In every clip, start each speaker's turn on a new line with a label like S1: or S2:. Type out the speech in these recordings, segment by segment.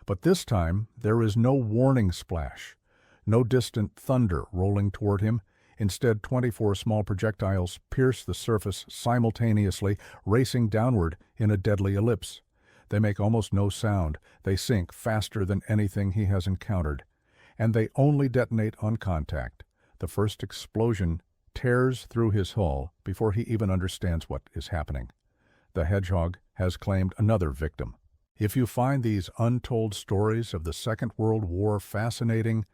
S1: But this time there is no warning splash, no distant thunder rolling toward him. Instead, 24 small projectiles pierce the surface simultaneously, racing downward in a deadly ellipse. They make almost no sound. They sink faster than anything he has encountered. And they only detonate on contact. The first explosion tears through his hull before he even understands what is happening. The Hedgehog has claimed another victim. If you find these untold stories of the Second World War fascinating,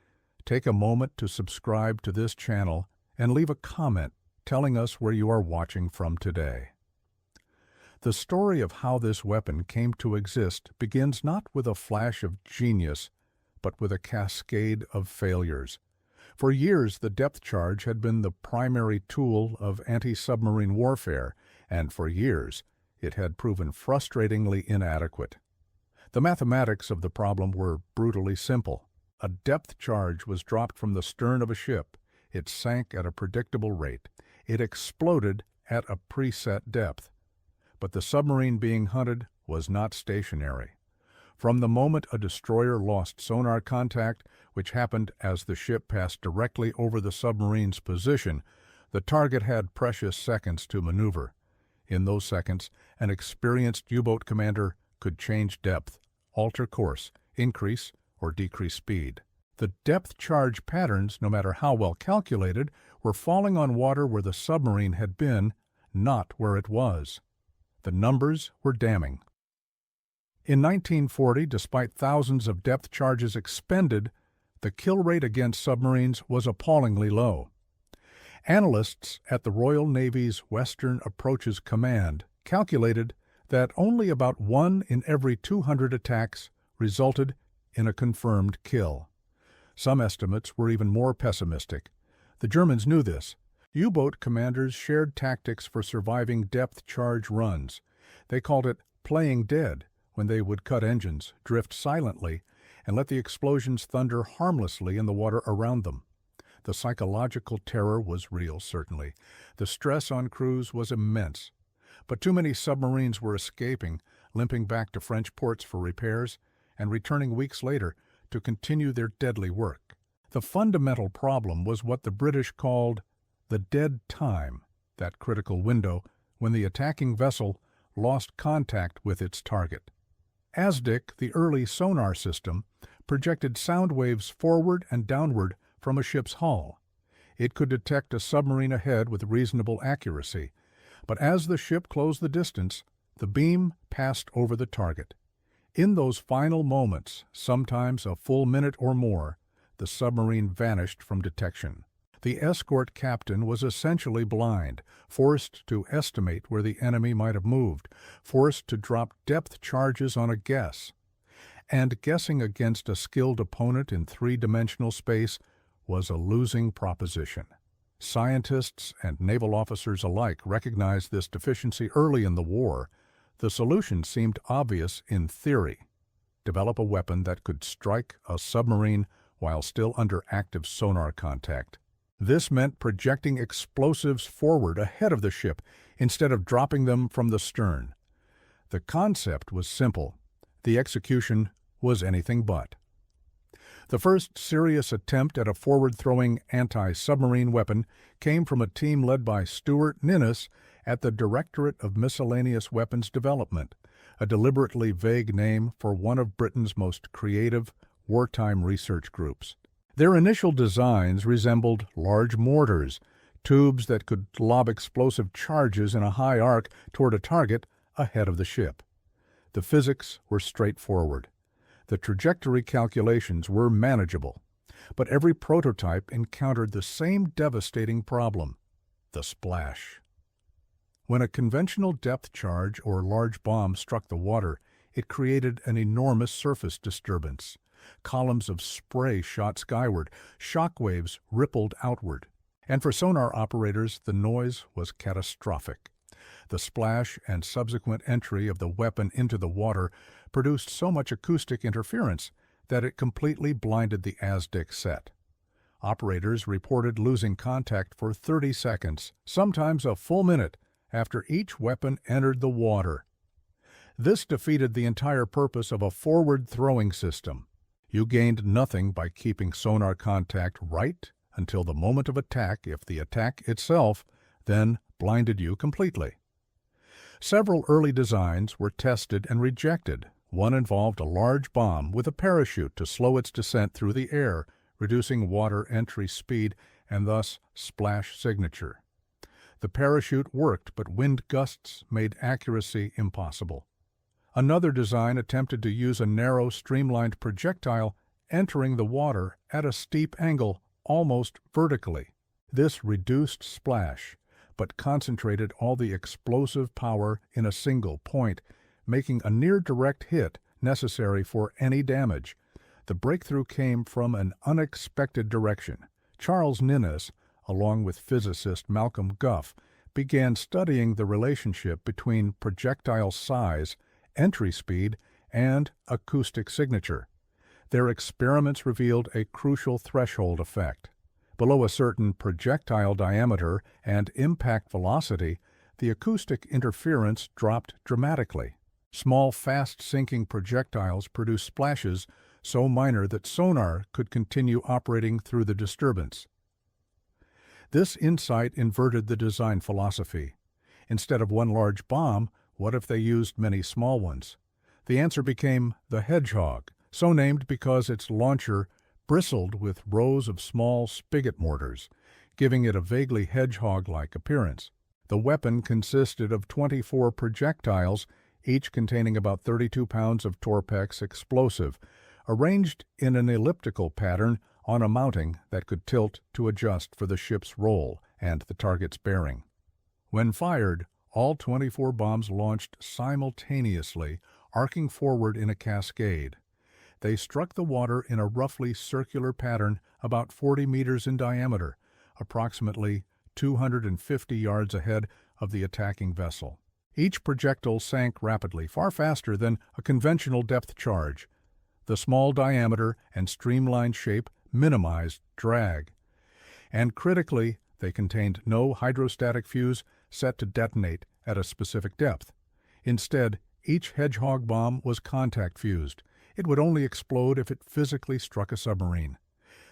S1: take a moment to subscribe to this channel and leave a comment telling us where you are watching from today. The story of how this weapon came to exist begins not with a flash of genius, but with a cascade of failures. For years, the depth charge had been the primary tool of anti-submarine warfare, and for years, it had proven frustratingly inadequate. The mathematics of the problem were brutally simple. A depth charge was dropped from the stern of a ship. It sank at a predictable rate. It exploded at a preset depth. But the submarine being hunted was not stationary. From the moment a destroyer lost sonar contact, which happened as the ship passed directly over the submarine's position, the target had precious seconds to maneuver. In those seconds, an experienced U-boat commander could change depth, alter course, increase or decrease speed. The depth charge patterns, no matter how well calculated, were falling on water where the submarine had been, not where it was. The numbers were damning. In 1940, despite thousands of depth charges expended, the kill rate against submarines was appallingly low. Analysts at the Royal Navy's Western Approaches Command calculated that only about 1 in every 200 attacks resulted in a confirmed kill. Some estimates were even more pessimistic. The Germans knew this. U-boat commanders shared tactics for surviving depth charge runs. They called it playing dead, when they would cut engines, drift silently, and let the explosions thunder harmlessly in the water around them. The psychological terror was real, certainly. The stress on crews was immense. But too many submarines were escaping, limping back to French ports for repairs, and returning weeks later to continue their deadly work. The fundamental problem was what the British called the dead time, that critical window when the attacking vessel lost contact with its target. ASDIC, the early sonar system, projected sound waves forward and downward from a ship's hull. It could detect a submarine ahead with reasonable accuracy, but as the ship closed the distance, the beam passed over the target. In those final moments, sometimes a full minute or more, the submarine vanished from detection. The escort captain was essentially blind, forced to estimate where the enemy might have moved, forced to drop depth charges on a guess. And guessing against a skilled opponent in three-dimensional space was a losing proposition. Scientists and naval officers alike recognized this deficiency early in the war. The solution seemed obvious in theory. Develop a weapon that could strike a submarine while still under active sonar contact. This meant projecting explosives forward ahead of the ship instead of dropping them from the stern. The concept was simple. The execution was anything but. The first serious attempt at a forward-throwing anti-submarine weapon came from a team led by Stuart Ninnis at the Directorate of Miscellaneous Weapons Development, a deliberately vague name for one of Britain's most creative wartime research groups. Their initial designs resembled large mortars, tubes that could lob explosive charges in a high arc toward a target ahead of the ship. The physics were straightforward. The trajectory calculations were manageable, but every prototype encountered the same devastating problem: the splash. When a conventional depth charge or large bomb struck the water, it created an enormous surface disturbance. Columns of spray shot skyward, shock waves rippled outward. And for sonar operators, the noise was catastrophic. The splash and subsequent entry of the weapon into the water produced so much acoustic interference that it completely blinded the ASDIC set. Operators reported losing contact for 30 seconds, sometimes a full minute, after each weapon entered the water. This defeated the entire purpose of a forward-throwing system. You gained nothing by keeping sonar contact right until the moment of attack if the attack itself then blinded you completely. Several early designs were tested and rejected. One involved a large bomb with a parachute to slow its descent through the air, reducing water entry speed and thus splash signature. The parachute worked, but wind gusts made accuracy impossible. Another design attempted to use a narrow, streamlined projectile entering the water at a steep angle, almost vertically. This reduced splash, but concentrated all the explosive power in a single point, making a near-direct hit necessary for any damage. The breakthrough came from an unexpected direction. Charles Ninnes, along with physicist Malcolm Guff, began studying the relationship between projectile size, entry speed, and acoustic signature. Their experiments revealed a crucial threshold effect. Below a certain projectile diameter and impact velocity, the acoustic interference dropped dramatically. Small, fast-sinking projectiles produced splashes so minor that sonar could continue operating through the disturbance. This insight inverted the design philosophy. Instead of one large bomb, what if they used many small ones? The answer became the Hedgehog, so named because its launcher bristled with rows of small spigot mortars, giving it a vaguely hedgehog-like appearance. The weapon consisted of 24 projectiles, each containing about 32 pounds of Torpex explosive, arranged in an elliptical pattern on a mounting that could tilt to adjust for the ship's roll and the target's bearing. When fired, all 24 bombs launched simultaneously, arcing forward in a cascade. They struck the water in a roughly circular pattern about 40 meters in diameter, approximately 250 yards ahead of the attacking vessel. Each projectile sank rapidly, far faster than a conventional depth charge. The small diameter and streamlined shape minimized drag. And critically, they contained no hydrostatic fuse set to detonate at a specific depth. Instead, each Hedgehog bomb was contact fused. It would only explode if it physically struck a submarine.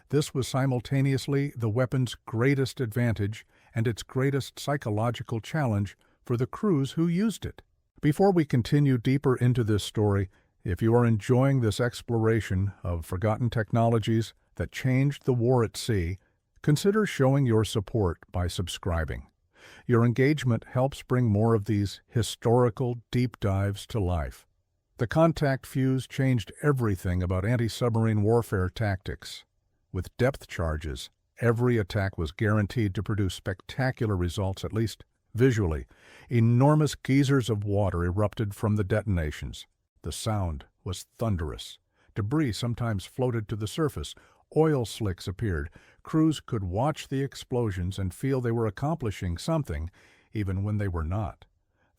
S1: This was simultaneously the weapon's greatest advantage and its greatest psychological challenge for the crews who used it. Before we continue deeper into this story, if you are enjoying this exploration of forgotten technologies that changed the war at sea, consider showing your support by subscribing. Your engagement helps bring more of these historical deep dives to life. The contact fuse changed everything about anti-submarine warfare tactics. With depth charges, every attack was guaranteed to produce spectacular results, at least visually. Enormous geysers of water erupted from the detonations. The sound was thunderous. Debris sometimes floated to the surface. Oil slicks appeared. Crews could watch the explosions and feel they were accomplishing something, even when they were not.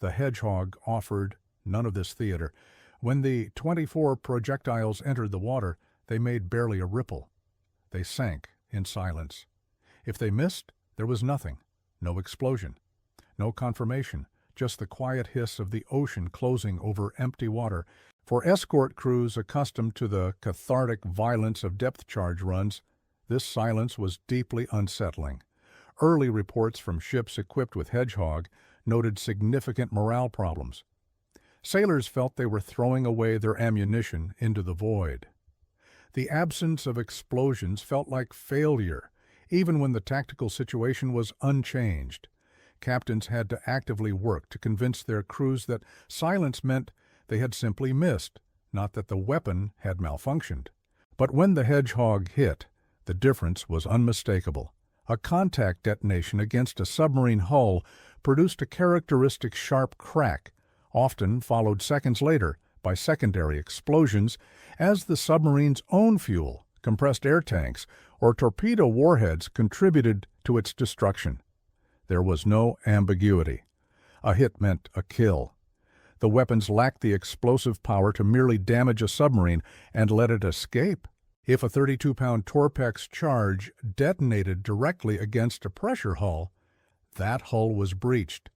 S1: The Hedgehog offered none of this theater. When the 24 projectiles entered the water, they made barely a ripple. They sank in silence. If they missed, there was nothing. No explosion. No confirmation. Just the quiet hiss of the ocean closing over empty water. For escort crews accustomed to the cathartic violence of depth charge runs, this silence was deeply unsettling. Early reports from ships equipped with Hedgehog noted significant morale problems. Sailors felt they were throwing away their ammunition into the void. The absence of explosions felt like failure, even when the tactical situation was unchanged. Captains had to actively work to convince their crews that silence meant they had simply missed, not that the weapon had malfunctioned. But when the Hedgehog hit, the difference was unmistakable. A contact detonation against a submarine hull produced a characteristic sharp crack, often followed seconds later by secondary explosions as the submarine's own fuel, compressed air tanks, or torpedo warheads contributed to its destruction. There was no ambiguity. A hit meant a kill. The weapons lacked the explosive power to merely damage a submarine and let it escape. If a 32-pound Torpex charge detonated directly against a pressure hull, that hull was breached.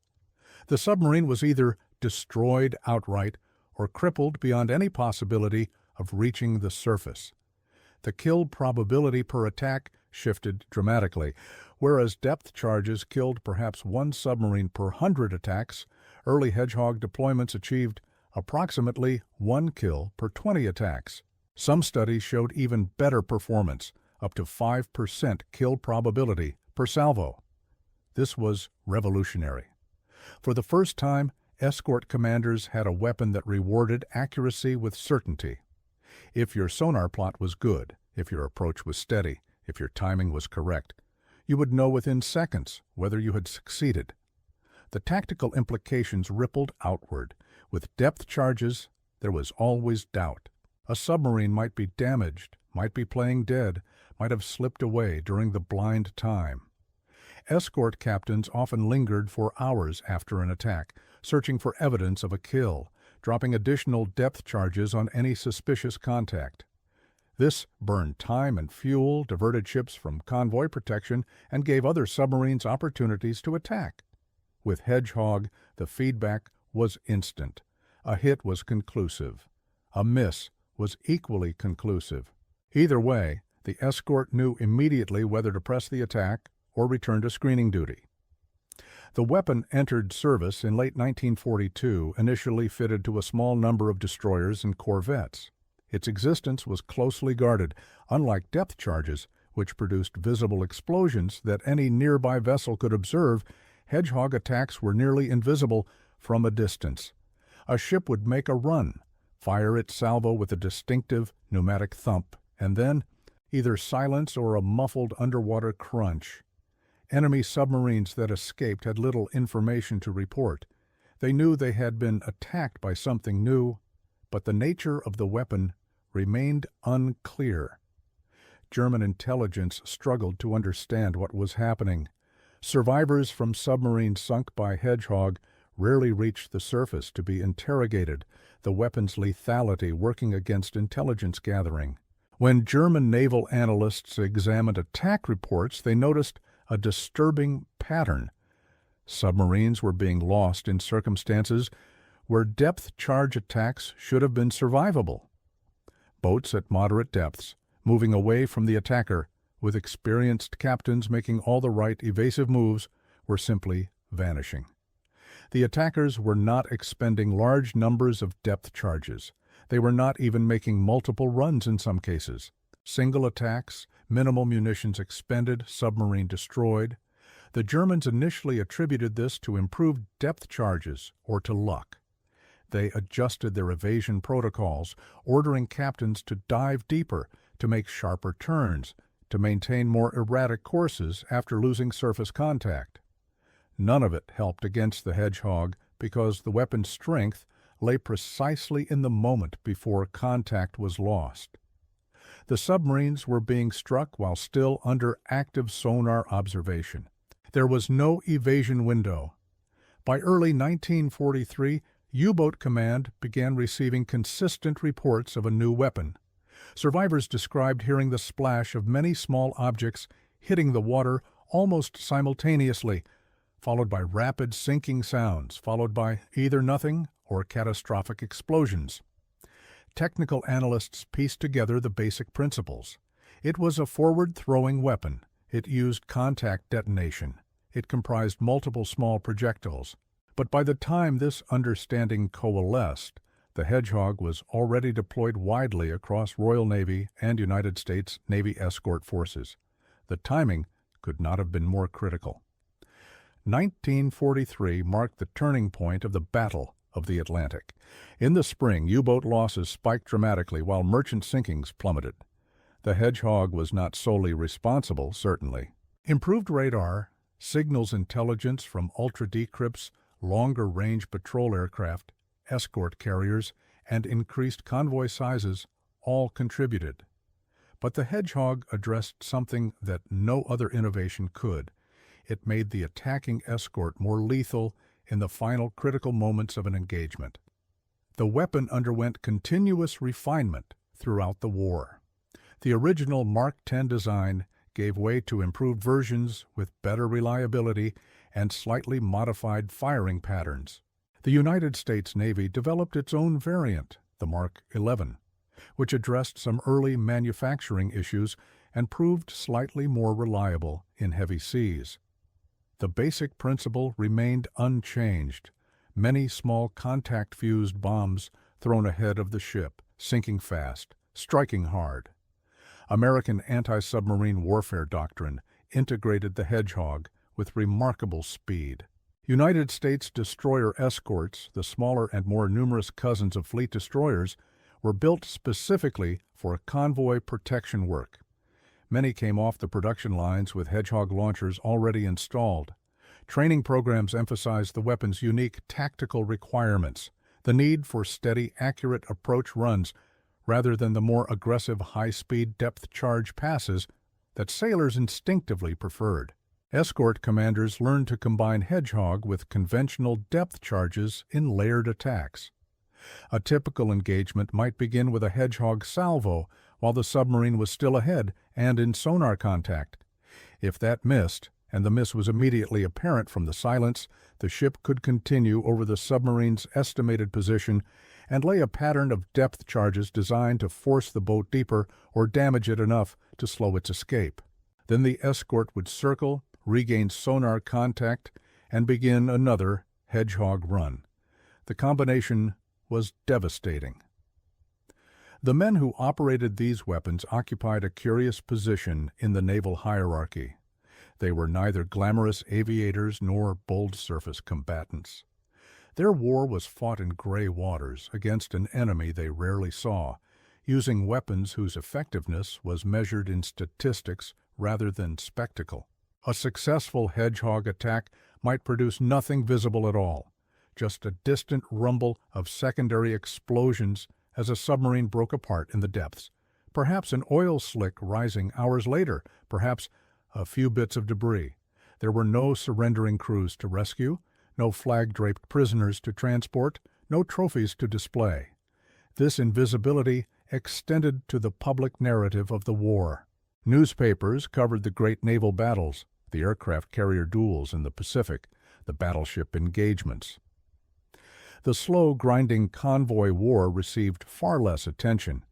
S1: The submarine was either destroyed outright or crippled beyond any possibility of reaching the surface. The kill probability per attack shifted dramatically. Whereas depth charges killed perhaps one submarine per 100 attacks, early Hedgehog deployments achieved approximately 1 kill per 20 attacks. Some studies showed even better performance, up to 5% kill probability per salvo. This was revolutionary. For the first time, escort commanders had a weapon that rewarded accuracy with certainty. If your sonar plot was good, if your approach was steady, if your timing was correct, you would know within seconds whether you had succeeded. The tactical implications rippled outward. With depth charges, there was always doubt. A submarine might be damaged, might be playing dead, might have slipped away during the blind time. Escort captains often lingered for hours after an attack, searching for evidence of a kill, dropping additional depth charges on any suspicious contact. This burned time and fuel, diverted ships from convoy protection, and gave other submarines opportunities to attack. With Hedgehog, the feedback was instant. A hit was conclusive. A miss was equally conclusive. Either way, the escort knew immediately whether to press the attack or return to screening duty. The weapon entered service in late 1942, initially fitted to a small number of destroyers and corvettes. Its existence was closely guarded, unlike depth charges, which produced visible explosions that any nearby vessel could observe. Hedgehog attacks were nearly invisible from a distance. A ship would make a run, fire its salvo with a distinctive pneumatic thump, and then either silence or a muffled underwater crunch. Enemy submarines that escaped had little information to report. They knew they had been attacked by something new, but the nature of the weapon remained unclear. German intelligence struggled to understand what was happening. Survivors from submarines sunk by Hedgehog rarely reached the surface to be interrogated, the weapon's lethality working against intelligence gathering. When German naval analysts examined attack reports, they noticed a disturbing pattern. Submarines were being lost in circumstances where depth charge attacks should have been survivable. Boats at moderate depths, moving away from the attacker, with experienced captains making all the right evasive moves, were simply vanishing. The attackers were not expending large numbers of depth charges. They were not even making multiple runs in some cases. Single attacks, minimal munitions expended, submarine destroyed. The Germans initially attributed this to improved depth charges or to luck. They adjusted their evasion protocols, ordering captains to dive deeper, to make sharper turns, to maintain more erratic courses after losing surface contact. None of it helped against the Hedgehog because the weapon's strength lay precisely in the moment before contact was lost. The submarines were being struck while still under active sonar observation. There was no evasion window. By early 1943, U-Boat Command began receiving consistent reports of a new weapon. Survivors described hearing the splash of many small objects hitting the water almost simultaneously, followed by rapid sinking sounds, followed by either nothing or catastrophic explosions. Technical analysts pieced together the basic principles. It was a forward-throwing weapon. It used contact detonation. It comprised multiple small projectiles. But by the time this understanding coalesced, the Hedgehog was already deployed widely across Royal Navy and United States Navy escort forces. The timing could not have been more critical. 1943 marked the turning point of the Battle of the Atlantic. In the spring, U-boat losses spiked dramatically while merchant sinkings plummeted. The Hedgehog was not solely responsible, certainly. Improved radar, signals intelligence from ultra-decrypts, longer-range patrol aircraft, escort carriers, and increased convoy sizes all contributed. But the Hedgehog addressed something that no other innovation could. It made the attacking escort more lethal in the final critical moments of an engagement. The weapon underwent continuous refinement throughout the war. The original Mark X design gave way to improved versions with better reliability and slightly modified firing patterns. The United States Navy developed its own variant, the Mark 11, which addressed some early manufacturing issues and proved slightly more reliable in heavy seas. The basic principle remained unchanged: many small contact-fused bombs thrown ahead of the ship, sinking fast, striking hard. American anti-submarine warfare doctrine integrated the Hedgehog with remarkable speed. United States destroyer escorts, the smaller and more numerous cousins of fleet destroyers, were built specifically for convoy protection work. Many came off the production lines with Hedgehog launchers already installed. Training programs emphasized the weapon's unique tactical requirements, the need for steady, accurate approach runs rather than the more aggressive high-speed depth charge passes that sailors instinctively preferred. Escort commanders learned to combine Hedgehog with conventional depth charges in layered attacks. A typical engagement might begin with a Hedgehog salvo while the submarine was still ahead and in sonar contact. If that missed, and the miss was immediately apparent from the silence, the ship could continue over the submarine's estimated position and lay a pattern of depth charges designed to force the boat deeper or damage it enough to slow its escape. Then the escort would circle, regain sonar contact, and begin another Hedgehog run. The combination was devastating. The men who operated these weapons occupied a curious position in the naval hierarchy. They were neither glamorous aviators nor bold surface combatants. Their war was fought in gray waters against an enemy they rarely saw, using weapons whose effectiveness was measured in statistics rather than spectacle. A successful Hedgehog attack might produce nothing visible at all, just a distant rumble of secondary explosions as a submarine broke apart in the depths, perhaps an oil slick rising hours later, perhaps a few bits of debris. There were no surrendering crews to rescue, no flag-draped prisoners to transport, no trophies to display. This invisibility extended to the public narrative of the war. Newspapers covered the great naval battles, the aircraft carrier duels in the Pacific, the battleship engagements. The slow, grinding convoy war received far less attention,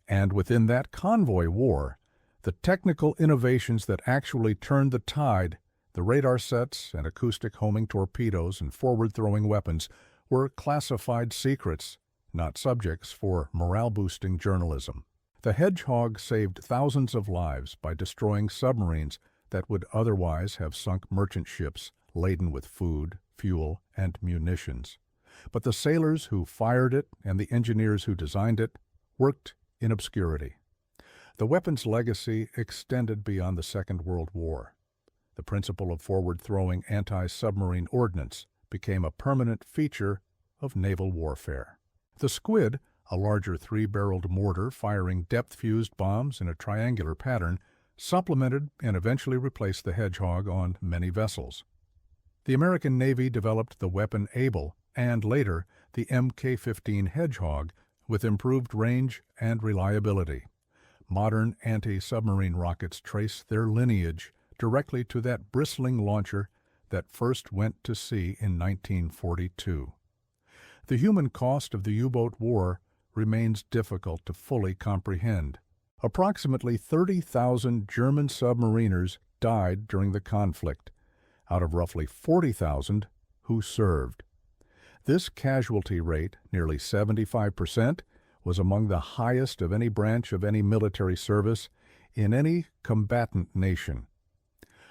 S1: and within that convoy war, the technical innovations that actually turned the tide, the radar sets and acoustic homing torpedoes and forward-throwing weapons, were classified secrets, not subjects for morale-boosting journalism. The Hedgehog saved thousands of lives by destroying submarines that would otherwise have sunk merchant ships laden with food, fuel, and munitions. But the sailors who fired it and the engineers who designed it worked in obscurity. The weapon's legacy extended beyond the Second World War. The principle of forward-throwing anti-submarine ordnance became a permanent feature of naval warfare. The Squid, a larger three-barreled mortar firing depth-fused bombs in a triangular pattern, supplemented and eventually replaced the Hedgehog on many vessels. The American Navy developed the weapon Able and later the Mk-15 Hedgehog with improved range and reliability. Modern anti-submarine rockets trace their lineage directly to that bristling launcher that first went to sea in 1942. The human cost of the U-boat war remains difficult to fully comprehend. Approximately 30,000 German submariners died during the conflict, out of roughly 40,000 who served. This casualty rate, nearly 75%, was among the highest of any branch of any military service in any combatant nation.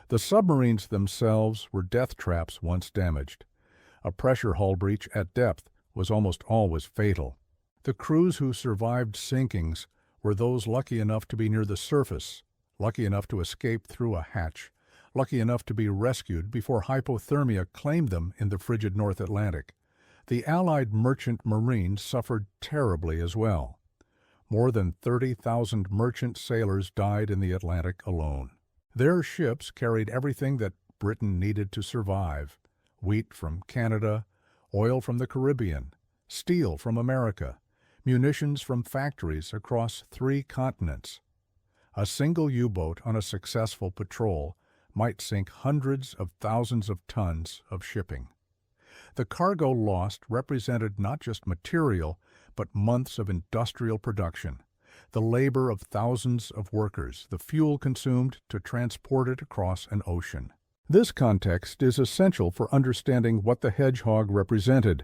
S1: The submarines themselves were death traps once damaged. A pressure hull breach at depth was almost always fatal. The crews who survived sinkings were those lucky enough to be near the surface, lucky enough to escape through a hatch, lucky enough to be rescued before hypothermia claimed them in the frigid North Atlantic. The Allied merchant marines suffered terribly as well. More than 30,000 merchant sailors died in the Atlantic alone. Their ships carried everything that Britain needed to survive: wheat from Canada, oil from the Caribbean, steel from America, munitions from factories across 3 continents. A single U-boat on a successful patrol might sink hundreds of thousands of tons of shipping. The cargo lost represented not just material, but months of industrial production, the labor of thousands of workers, the fuel consumed to transport it across an ocean. This context is essential for understanding what the Hedgehog represented.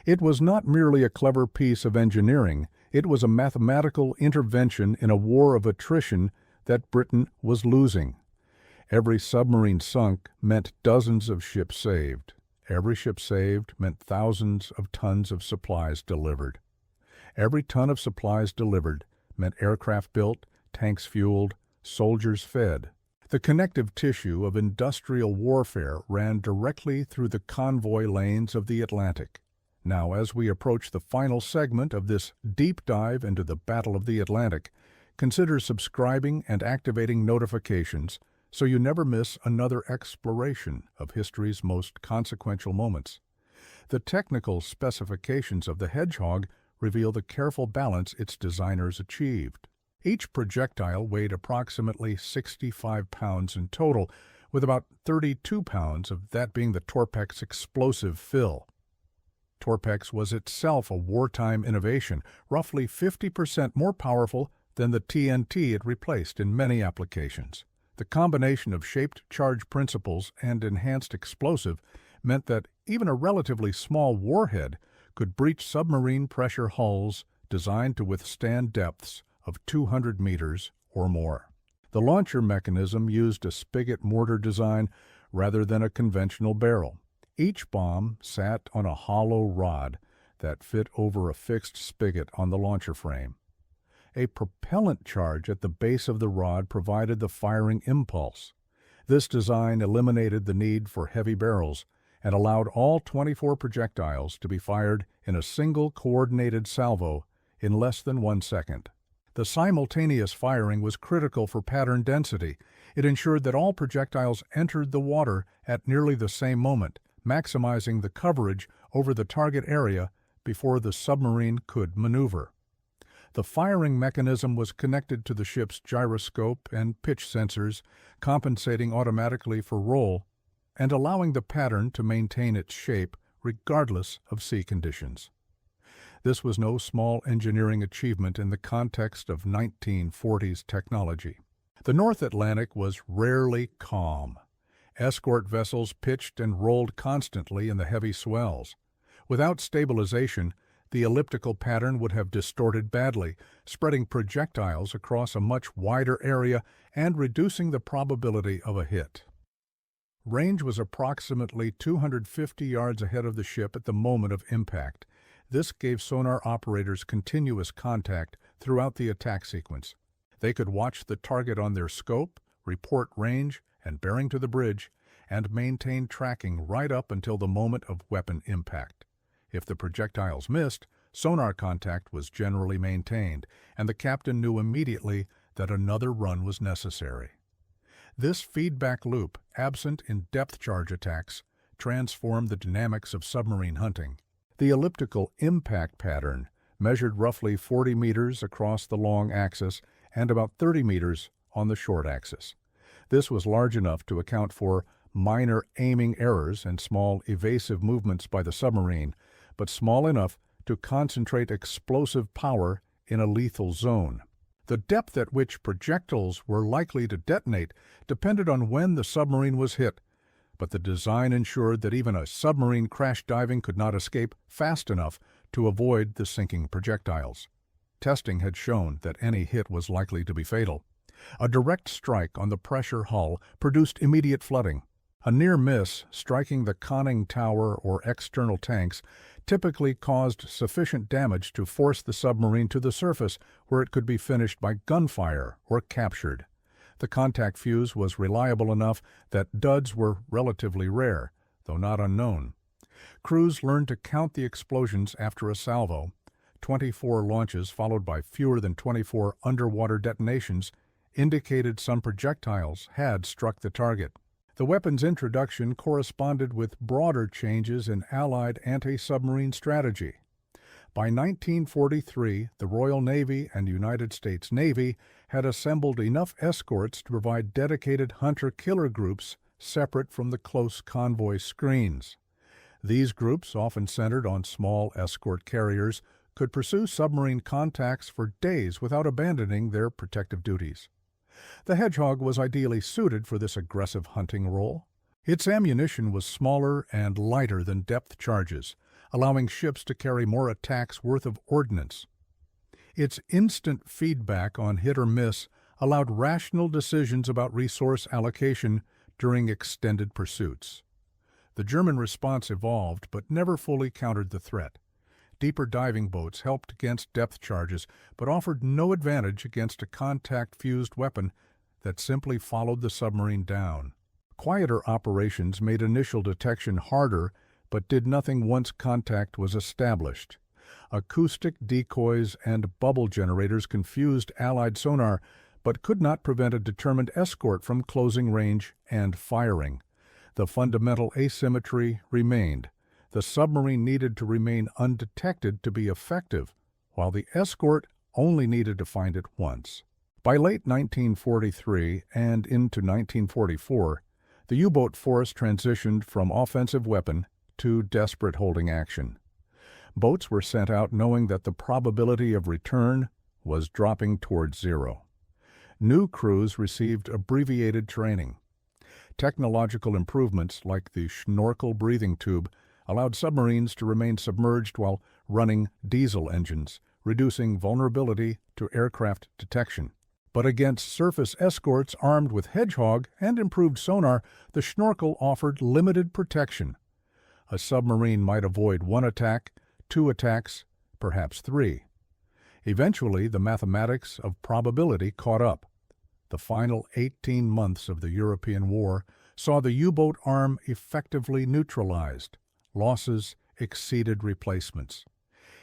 S1: It was not merely a clever piece of engineering, it was a mathematical intervention in a war of attrition that Britain was losing. Every submarine sunk meant dozens of ships saved. Every ship saved meant thousands of tons of supplies delivered. Every ton of supplies delivered meant aircraft built, tanks fueled, soldiers fed. The connective tissue of industrial warfare ran directly through the convoy lanes of the Atlantic. Now, as we approach the final segment of this deep dive into the Battle of the Atlantic, consider subscribing and activating notifications so you never miss another exploration of history's most consequential moments. The technical specifications of the Hedgehog reveal the careful balance its designers achieved. Each projectile weighed approximately 65 pounds in total, with about 32 pounds of that being the Torpex explosive fill. Torpex was itself a wartime innovation, roughly 50% more powerful than the TNT it replaced in many applications. The combination of shaped charge principles and enhanced explosive meant that even a relatively small warhead could breach submarine pressure hulls designed to withstand depths of 200 meters or more. The launcher mechanism used a spigot mortar design rather than a conventional barrel. Each bomb sat on a hollow rod that fit over a fixed spigot on the launcher frame. A propellant charge at the base of the rod provided the firing impulse. This design eliminated the need for heavy barrels and allowed all 24 projectiles to be fired in a single coordinated salvo in less than 1 second. The simultaneous firing was critical for pattern density. It ensured that all projectiles entered the water at nearly the same moment, maximizing the coverage over the target area before the submarine could maneuver. The firing mechanism was connected to the ship's gyroscope and pitch sensors, compensating automatically for roll and allowing the pattern to maintain its shape regardless of sea conditions. This was no small engineering achievement in the context of 1940s technology. The North Atlantic was rarely calm. Escort vessels pitched and rolled constantly in the heavy swells. Without stabilization, the elliptical pattern would have distorted badly, spreading projectiles across a much wider area and reducing the probability of a hit. Range was approximately 250 yards ahead of the ship at the moment of impact. This gave sonar operators continuous contact throughout the attack sequence. They could watch the target on their scope, report range and bearing to the bridge, and maintain tracking right up until the moment of weapon impact. If the projectiles missed, sonar contact was generally maintained, and the captain knew immediately that another run was necessary. This feedback loop, absent in depth charge attacks, transformed the dynamics of submarine hunting. The elliptical impact pattern measured roughly 40 meters across the long axis and about 30 meters on the short axis. This was large enough to account for minor aiming errors and small evasive movements by the submarine, but small enough to concentrate explosive power in a lethal zone. The depth at which projectiles were likely to detonate depended on when the submarine was hit, but the design ensured that even a submarine crash diving could not escape fast enough to avoid the sinking projectiles. Testing had shown that any hit was likely to be fatal. A direct strike on the pressure hull produced immediate flooding. A near miss striking the conning tower or external tanks typically caused sufficient damage to force the submarine to the surface where it could be finished by gunfire or captured. The contact fuse was reliable enough that duds were relatively rare, though not unknown. Crews learned to count the explosions after a salvo. 24 launches followed by fewer than 24 underwater detonations indicated some projectiles had struck the target. The weapon's introduction corresponded with broader changes in Allied anti-submarine strategy. By 1943, the Royal Navy and United States Navy had assembled enough escorts to provide dedicated hunter-killer groups separate from the close convoy screens. These groups, often centered on small escort carriers, could pursue submarine contacts for days without abandoning their protective duties. The Hedgehog was ideally suited for this aggressive hunting role. Its ammunition was smaller and lighter than depth charges, allowing ships to carry more attacks worth of ordnance. Its instant feedback on hit or miss allowed rational decisions about resource allocation during extended pursuits. The German response evolved but never fully countered the threat. Deeper diving boats helped against depth charges but offered no advantage against a contact-fused weapon that simply followed the submarine down. Quieter operations made initial detection harder but did nothing once contact was established. Acoustic decoys and bubble generators confused Allied sonar but could not prevent a determined escort from closing range and firing. The fundamental asymmetry remained. The submarine needed to remain undetected to be effective, while the escort only needed to find it once. By late 1943 and into 1944, the U-boat force transitioned from offensive weapon to desperate holding action. Boats were sent out knowing that the probability of return was dropping towards zero. New crews received abbreviated training. Technological improvements like the snorkel breathing tube allowed submarines to remain submerged while running diesel engines, reducing vulnerability to aircraft detection. But against surface escorts armed with Hedgehog and improved sonar, the snorkel offered limited protection. A submarine might avoid one attack, two attacks, perhaps three. Eventually, the mathematics of probability caught up. The final 18 months of the European War saw the U-boat arm effectively neutralized. Losses exceeded replacements.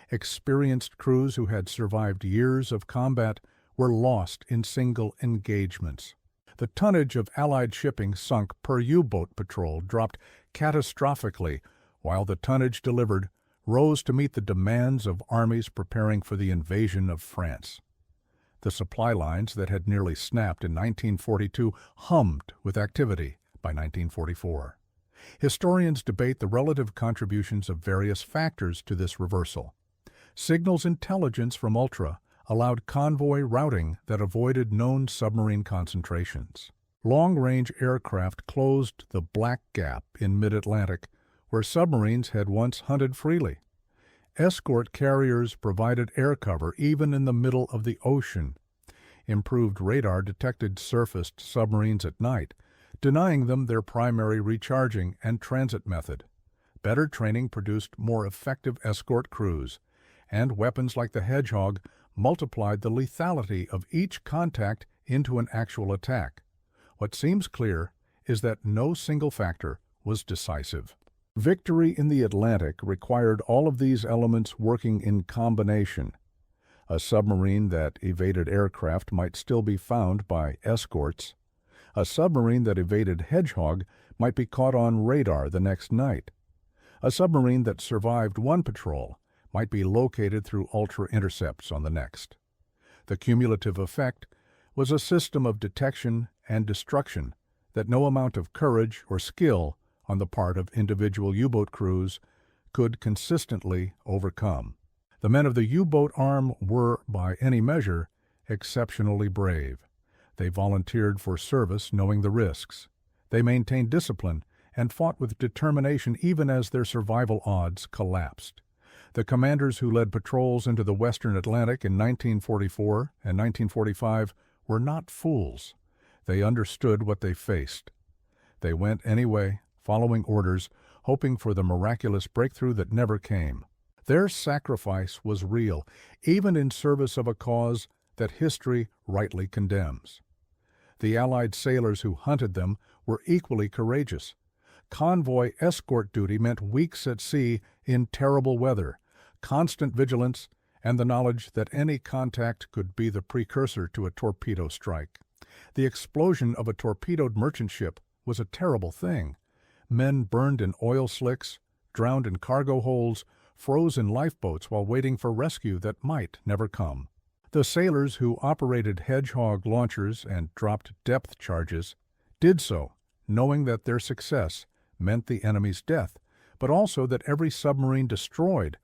S1: Experienced crews who had survived years of combat were lost in single engagements. The tonnage of Allied shipping sunk per U-boat patrol dropped catastrophically, while the tonnage delivered rose to meet the demands of armies preparing for the invasion of France. The supply lines that had nearly snapped in 1942 hummed with activity by 1944. Historians debate the relative contributions of various factors to this reversal. Signals intelligence from Ultra allowed convoy routing that avoided known submarine concentrations. Long-range aircraft closed the black gap in mid-Atlantic, where submarines had once hunted freely. Escort carriers provided air cover even in the middle of the ocean. Improved radar detected surfaced submarines at night, denying them their primary recharging and transit method. Better training produced more effective escort crews, and weapons like the Hedgehog multiplied the lethality of each contact into an actual attack. What seems clear is that no single factor was decisive. Victory in the Atlantic required all of these elements working in combination. A submarine that evaded aircraft might still be found by escorts. A submarine that evaded Hedgehog might be caught on radar the next night. A submarine that survived one patrol might be located through Ultra intercepts on the next. The cumulative effect was a system of detection and destruction that no amount of courage or skill on the part of individual U-boat crews could consistently overcome. The men of the U-boat arm were, by any measure, exceptionally brave. They volunteered for service knowing the risks. They maintained discipline and fought with determination even as their survival odds collapsed. The commanders who led patrols into the Western Atlantic in 1944 and 1945 were not fools. They understood what they faced. They went anyway, following orders, hoping for the miraculous breakthrough that never came. Their sacrifice was real, even in service of a cause that history rightly condemns. The Allied sailors who hunted them were equally courageous. Convoy escort duty meant weeks at sea in terrible weather, constant vigilance, and the knowledge that any contact could be the precursor to a torpedo strike. The explosion of a torpedoed merchant ship was a terrible thing. Men burned in oil slicks, drowned in cargo holds, froze in lifeboats while waiting for rescue that might never come. The sailors who operated Hedgehog launchers and dropped depth charges did so, knowing that their success meant the enemy's death, but also that every submarine destroyed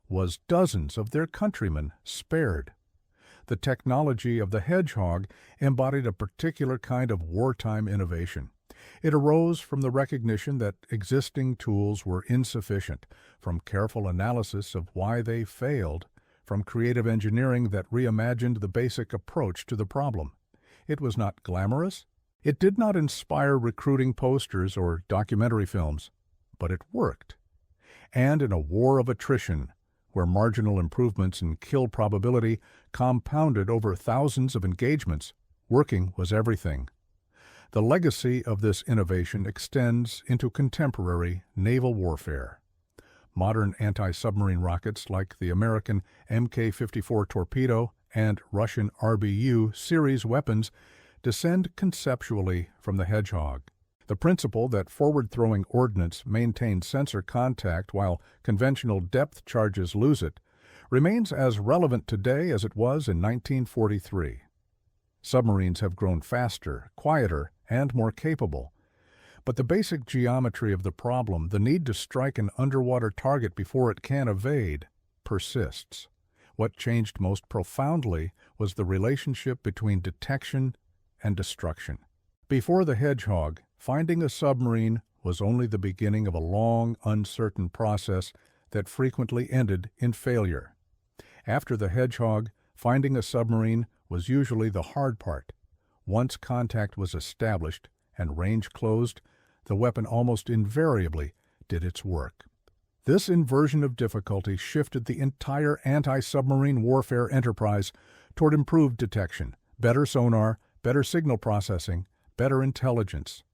S1: was dozens of their countrymen spared. The technology of the Hedgehog embodied a particular kind of wartime innovation. It arose from the recognition that existing tools were insufficient, from careful analysis of why they failed, from creative engineering that reimagined the basic approach to the problem. It was not glamorous. It did not inspire recruiting posters or documentary films, but it worked. And in a war of attrition, where marginal improvements in kill probability compounded over thousands of engagements, working was everything. The legacy of this innovation extends into contemporary naval warfare. Modern anti-submarine rockets like the American Mk-54 torpedo and Russian RBU series weapons descend conceptually from the Hedgehog. The principle that forward-throwing ordnance maintains sensor contact while conventional depth charges lose it remains as relevant today as it was in 1943. Submarines have grown faster, quieter, and more capable. But the basic geometry of the problem, the need to strike an underwater target before it can evade, persists. What changed most profoundly was the relationship between detection and destruction. Before the Hedgehog, finding a submarine was only the beginning of a long, uncertain process that frequently ended in failure. After the Hedgehog, finding a submarine was usually the hard part. Once contact was established and range closed, the weapon almost invariably did its work. This inversion of difficulty shifted the entire anti-submarine warfare enterprise toward improved detection, better sonar, better signal processing, better intelligence.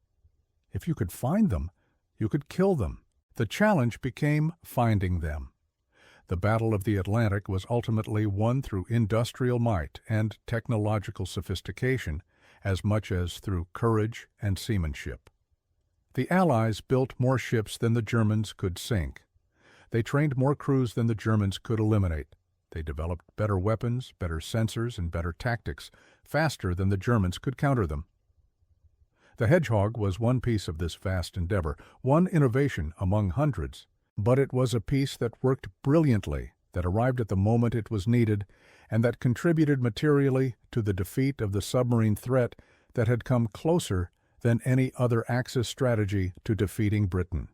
S1: If you could find them, you could kill them. The challenge became finding them. The Battle of the Atlantic was ultimately won through industrial might and technological sophistication, as much as through courage and seamanship. The Allies built more ships than the Germans could sink. They trained more crews than the Germans could eliminate. They developed better weapons, better sensors, and better tactics, faster than the Germans could counter them. The Hedgehog was one piece of this vast endeavor, one innovation among hundreds, but it was a piece that worked brilliantly, that arrived at the moment it was needed, and that contributed materially to the defeat of the submarine threat that had come closer than any other Axis strategy to defeating Britain.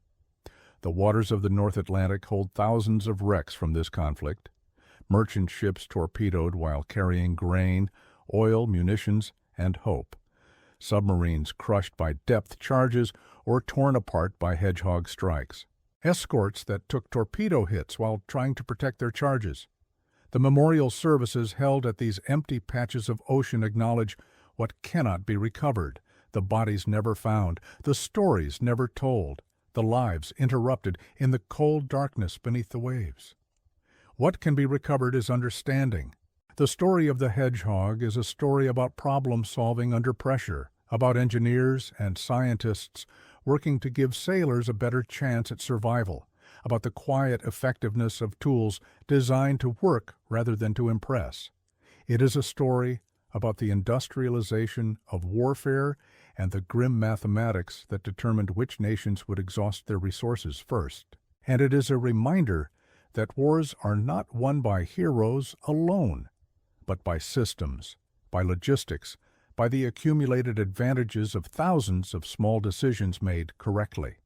S1: The waters of the North Atlantic hold thousands of wrecks from this conflict. Merchant ships torpedoed while carrying grain, oil, munitions, and hope. Submarines crushed by depth charges or torn apart by Hedgehog strikes. Escorts that took torpedo hits while trying to protect their charges. The memorial services held at these empty patches of ocean acknowledge what cannot be recovered, the bodies never found, the stories never told, the lives interrupted in the cold darkness beneath the waves. What can be recovered is understanding. The story of the Hedgehog is a story about problem-solving under pressure, about engineers and scientists working to give sailors a better chance at survival, about the quiet effectiveness of tools designed to work rather than to impress. It is a story about the industrialization of warfare and the grim mathematics that determined which nations would exhaust their resources first. And it is a reminder that wars are not won by heroes alone, but by systems, by logistics, by the accumulated advantages of thousands of small decisions made correctly.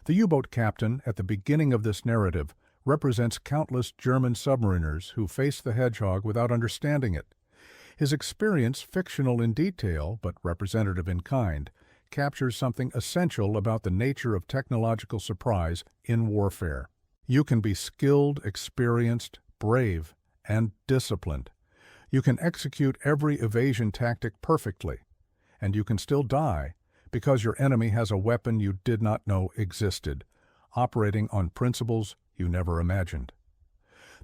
S1: The U-boat captain at the beginning of this narrative represents countless German submariners who faced the Hedgehog without understanding it. His experience, fictional in detail but representative in kind, captures something essential about the nature of technological surprise in warfare. You can be skilled, experienced, brave, and disciplined. You can execute every evasion tactic perfectly, and you can still die because your enemy has a weapon you did not know existed, operating on principles you never imagined.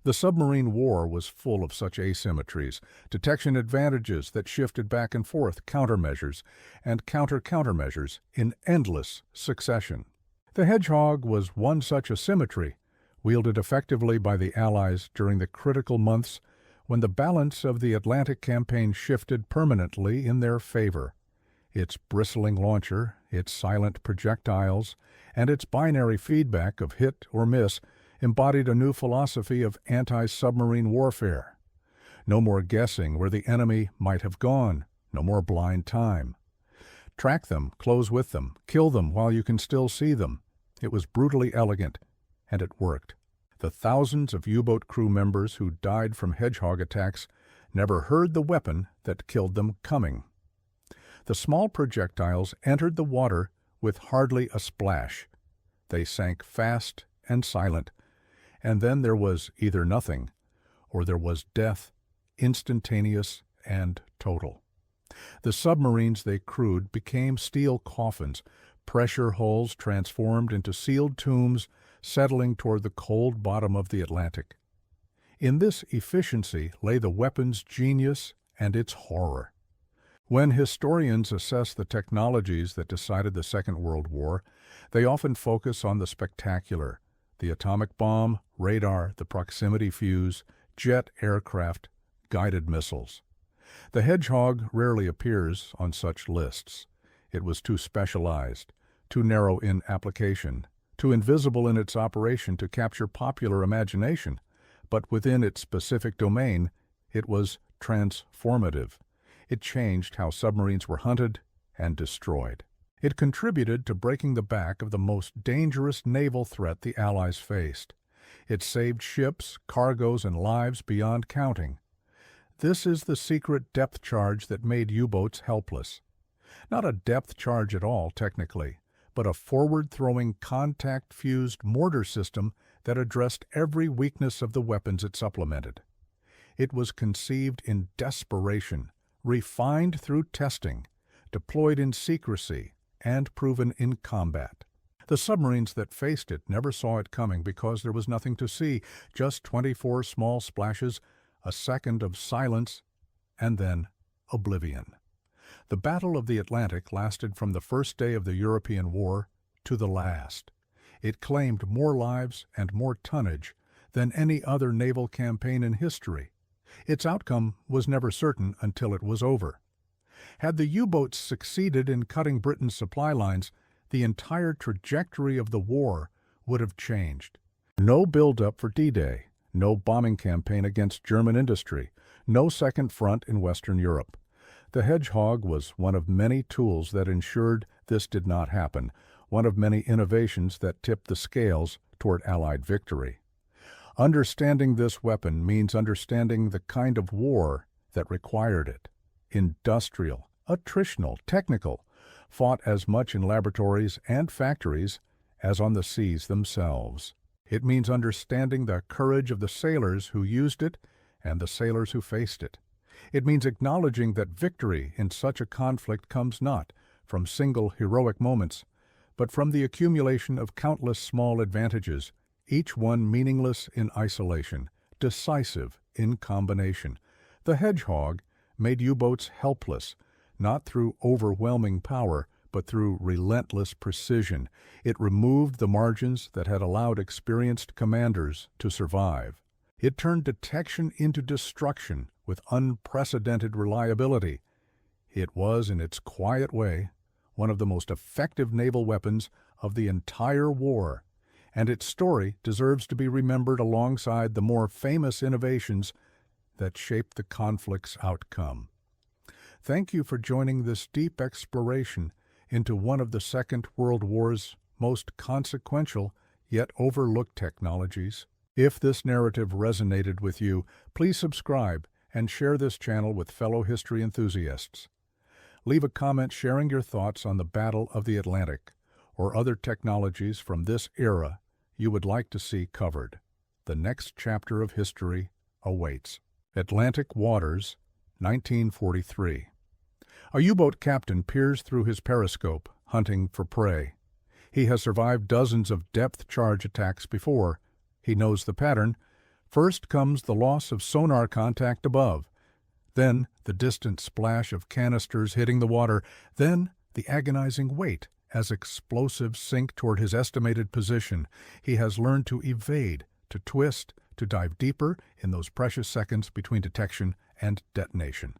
S1: The submarine war was full of such asymmetries, detection advantages that shifted back and forth, countermeasures and countermeasures in endless succession. The Hedgehog was one such asymmetry, wielded effectively by the Allies during the critical months when the balance of the Atlantic campaign shifted permanently in their favor. Its bristling launcher, its silent projectiles, and its binary feedback of hit or miss embodied a new philosophy of anti-submarine warfare. No more guessing where the enemy might have gone, no more blind time. Track them, close with them, kill them while you can still see them. It was brutally elegant, and it worked. The thousands of U-boat crew members who died from Hedgehog attacks never heard the weapon that killed them coming. The small projectiles entered the water with hardly a splash. They sank fast and silent, and then there was either nothing, or there was death, instantaneous and total. The submarines they crewed became steel coffins, pressure hulls transformed into sealed tombs, settling toward the cold bottom of the Atlantic. In this efficiency lay the weapon's genius and its horror. When historians assess the technologies that decided the Second World War, they often focus on the spectacular: the atomic bomb, radar, the proximity fuse, jet aircraft, guided missiles. The Hedgehog rarely appears on such lists. It was too specialized, too narrow in application, too invisible in its operation to capture popular imagination, but within its specific domain, it was transformative. It changed how submarines were hunted and destroyed. It contributed to breaking the back of the most dangerous naval threat the Allies faced. It saved ships, cargoes, and lives beyond counting. This is the secret depth charge that made U-boats helpless. Not a depth charge at all, technically, but a forward-throwing, contact-fused mortar system that addressed every weakness of the weapons it supplemented. It was conceived in desperation, refined through testing, deployed in secrecy, and proven in combat. The submarines that faced it never saw it coming because there was nothing to see, just 24 small splashes, a second of silence, and then oblivion. The Battle of the Atlantic lasted from the first day of the European War to the last. It claimed more lives and more tonnage than any other naval campaign in history. Its outcome was never certain until it was over. Had the U-boats succeeded in cutting Britain's supply lines, the entire trajectory of the war would have changed. No build-up for D-Day, no bombing campaign against German industry, no second front in Western Europe. The Hedgehog was one of many tools that ensured this did not happen, one of many innovations that tipped the scales toward Allied victory. Understanding this weapon means understanding the kind of war that required it. Industrial, attritional, technical, fought as much in laboratories and factories as on the seas themselves. It means understanding the courage of the sailors who used it and the sailors who faced it. It means acknowledging that victory in such a conflict comes not from single heroic moments, but from the accumulation of countless small advantages, each one meaningless in isolation, decisive in combination. The Hedgehog made U-boats helpless, not through overwhelming power, but through relentless precision. It removed the margins that had allowed experienced commanders to survive. It turned detection into destruction with unprecedented reliability. It was, in its quiet way, one of the most effective naval weapons of the entire war, and its story deserves to be remembered alongside the more famous innovations that shaped the conflict's outcome. Thank you for joining this deep exploration into one of the Second World War's most consequential yet overlooked technologies. If this narrative resonated with you, please subscribe and share this channel with fellow history enthusiasts. Leave a comment sharing your thoughts on the Battle of the Atlantic or other technologies from this era you would like to see covered. The next chapter of history awaits. Atlantic Waters, 1943. A U-boat captain peers through his periscope, hunting for prey. He has survived dozens of depth charge attacks before. He knows the pattern. First comes the loss of sonar contact above. Then the distant splash of canisters hitting the water. Then the agonizing wait as explosives sink toward his estimated position. He has learned to evade, to twist, to dive deeper in those precious seconds between detection and detonation.